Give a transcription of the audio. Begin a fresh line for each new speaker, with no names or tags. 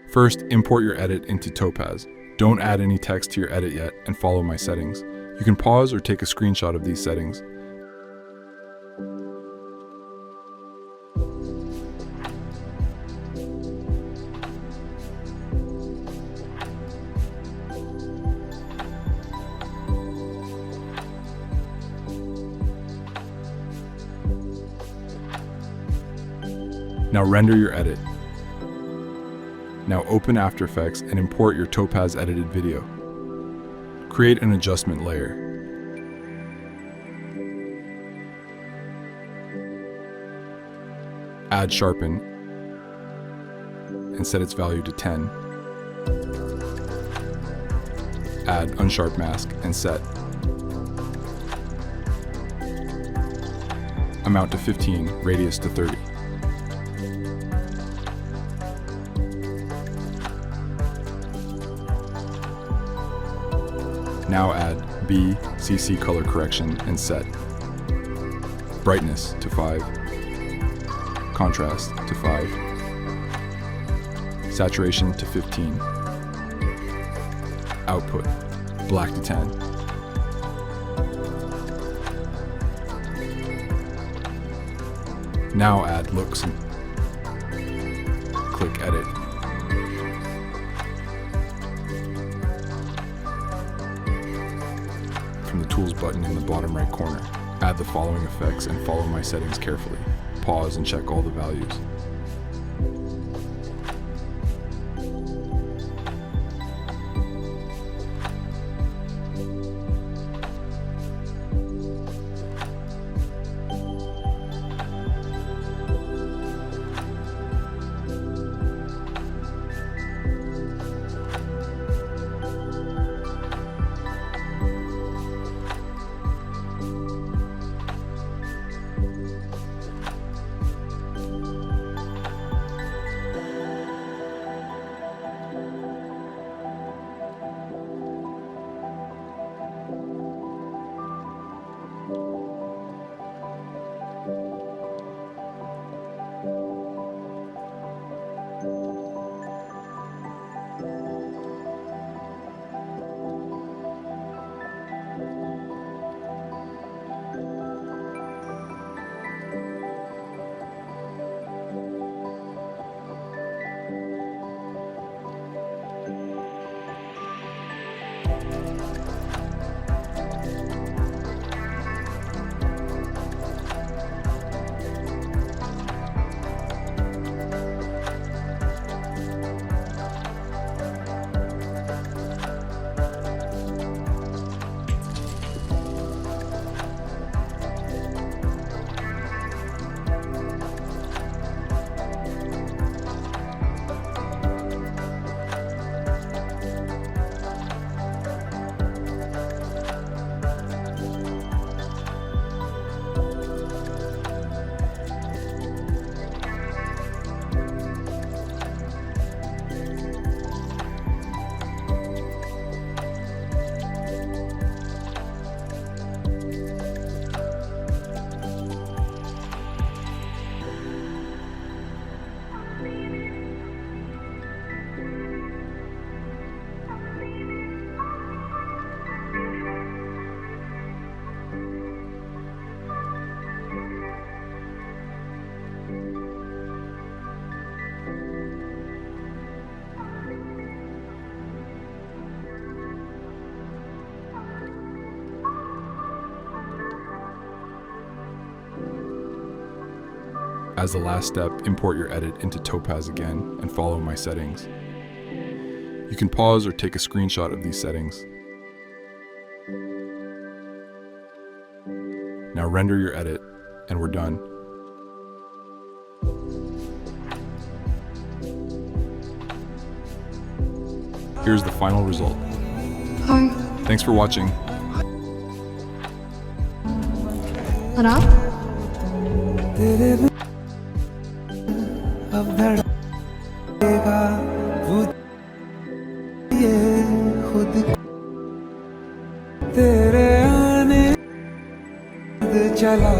First, import your edit into Topaz. Don't add any text to your edit yet and follow my settings. You can pause or take a screenshot of these settings. Now render your edit. Now open After Effects and import your Topaz edited video. Create an adjustment layer. Add Sharpen and set its value to 10. Add Unsharp Mask and set. Amount to 15, radius to 30. Now add BCC color correction and set. Brightness to 5. Contrast to 5. Saturation to 15. Output, black to 10. Now add looks and click edit. From the Tools button in the bottom right corner, add the following effects and follow my settings carefully. Pause and check all the values. As the last step, import your edit into Topaz again and follow my settings. You can pause or take a screenshot of these settings. Now render your edit, and we're done. Here's the final result.
Hi.
Thanks for watching.
What up?
अब धड़केगा वो ये खुद तेरे आने चला